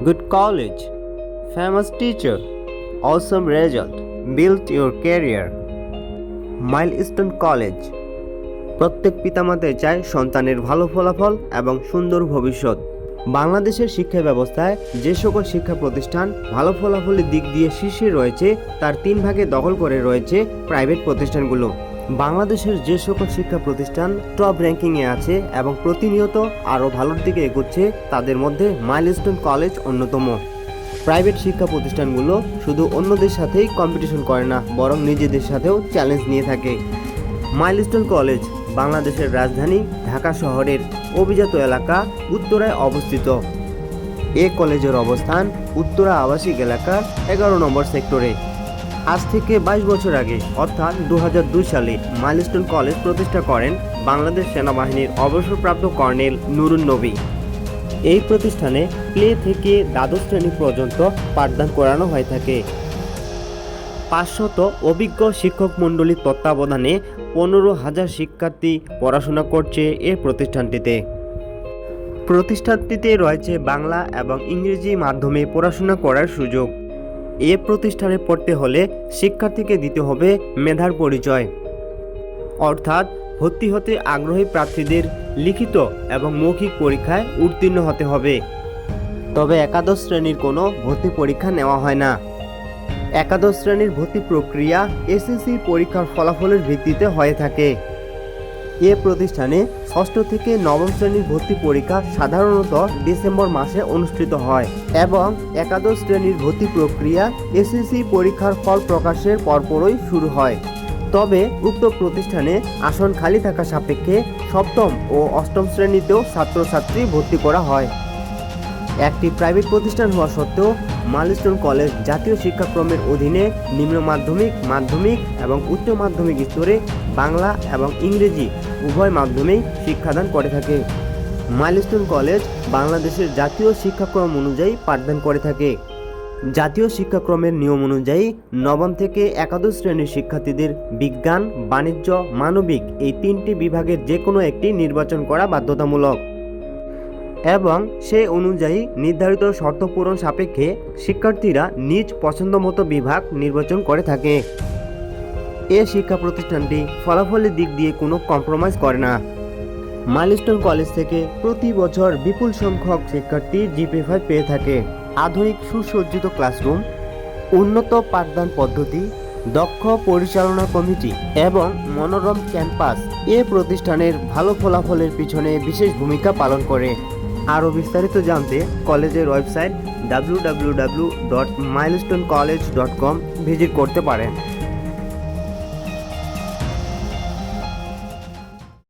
Good college, famous teacher, awesome result, build your career. Milestone college. প্রত্যেক পিতামাতাই চায় সন্তানের ভালো ফলাফল এবং সুন্দর ভবিষ্যৎ। বাংলাদেশের শিক্ষা ব্যবস্থায় যে সকল শিক্ষা প্রতিষ্ঠান ভালো ফলাফলের দিক দিয়ে শীর্ষে রয়েছে তার 3 ভাগে দখল করে রয়েছে প্রাইভেট প্রতিষ্ঠানগুলো। বাংলাদেশের যে সকল শিক্ষা প্রতিষ্ঠান টপ র্যাঙ্কিংয়ে আছে এবং প্রতিনিয়ত আরও ভালোর দিকে এগোচ্ছে তাদের মধ্যে মাইলস্টোন কলেজ অন্যতম। প্রাইভেট শিক্ষা প্রতিষ্ঠানগুলো শুধু অন্যদের সাথেই কম্পিটিশন করে না, বরং নিজেদের সাথেও চ্যালেঞ্জ নিয়ে থাকে। মাইলস্টোন কলেজ বাংলাদেশের রাজধানী ঢাকা শহরের অভিজাত এলাকা উত্তরায় অবস্থিত। এ কলেজের অবস্থান উত্তরা আবাসিক এলাকার 11 নম্বর সেক্টরে। আজ থেকে 22 বছর আগে অর্থাৎ 2002 সালে মাইলস্টোন কলেজ প্রতিষ্ঠা করেন বাংলাদেশ সেনাবাহিনীর অবসরপ্রাপ্ত কর্নেল নুরুন নবী। এই প্রতিষ্ঠানে প্লে থেকে দ্বাদশ শ্রেণী পর্যন্ত পাঠদান করানো হয়ে থাকে। 500 অভিজ্ঞ শিক্ষক মণ্ডলীর তত্ত্বাবধানে 15,000 শিক্ষার্থী পড়াশোনা করছে এই প্রতিষ্ঠানটিতে। প্রতিষ্ঠানটিতে রয়েছে বাংলা এবং ইংরেজি মাধ্যমে পড়াশোনা করার সুযোগ। এ প্রতিষ্ঠানে পড়তে হলে শিক্ষার্থীকে দিতে হবে মেধার পরিচয়, অর্থাৎ ভর্তি হতে আগ্রহী প্রার্থীদের লিখিত এবং মৌখিক পরীক্ষায় উত্তীর্ণ হতে হবে। তবে একাদশ শ্রেণীর কোনো ভর্তি পরীক্ষা নেওয়া হয় না। একাদশ শ্রেণীর ভর্তি প্রক্রিয়া এসএসসি পরীক্ষার ফলাফলের ভিত্তিতে হয়ে থাকে। এ প্রতিষ্ঠানে ষষ্ঠ থেকে নবম শ্রেণীর ভর্তি পরীক্ষা সাধারণত ডিসেম্বর মাসে অনুষ্ঠিত হয় এবং একাদশ শ্রেণীর ভর্তি প্রক্রিয়া এসএসসি পরীক্ষার ফল প্রকাশের পরপরই শুরু হয়। তবে উক্ত প্রতিষ্ঠানে আসন খালি থাকা সাপেক্ষে সপ্তম ও অষ্টম শ্রেণীতেও ছাত্রছাত্রী ভর্তি করা হয়। একটি প্রাইভেট প্রতিষ্ঠান হওয়া সত্ত্বেও মাইলস্টোন কলেজ জাতীয় শিক্ষাক্রমের অধীনে নিম্ন মাধ্যমিক, মাধ্যমিক এবং উচ্চ মাধ্যমিক স্তরে বাংলা এবং ইংরেজি উভয় মাধ্যমেই শিক্ষাদান করে থাকে। মাইলস্টোন কলেজ বাংলাদেশের জাতীয় শিক্ষাক্রম অনুযায়ী পাঠদান করে থাকে। জাতীয় শিক্ষাক্রমের নিয়ম অনুযায়ী নবম থেকে একাদশ শ্রেণীর শিক্ষার্থীদের বিজ্ঞান, বাণিজ্য, মানবিক এই 3টি বিভাগের যে কোনো একটি নির্বাচন করা বাধ্যতামূলক এবং সে অনুযায়ী নির্ধারিত শর্ত পূরণ সাপেক্ষে শিক্ষার্থীরা নিজ পছন্দমতো বিভাগ নির্বাচন করে থাকে। এ শিক্ষা প্রতিষ্ঠানটি ফলাফলের দিক দিয়ে কোনো কম্প্রোমাইজ করে না। মাইলস্টোন কলেজ থেকে প্রতি বছর বিপুল সংখ্যক শিক্ষার্থী GPA 5 পেয়ে থাকে। আধুনিক সুসজ্জিত ক্লাসরুম, উন্নত পাঠদান পদ্ধতি, দক্ষ পরিচালনা কমিটি এবং মনোরম ক্যাম্পাস এ প্রতিষ্ঠানের ভালো ফলাফলের পিছনে বিশেষ ভূমিকা পালন করে। আরও বিস্তারিত জানতে কলেজের ওয়েবসাইট www.milestonecollege.com ভিজিট করতে পারেন।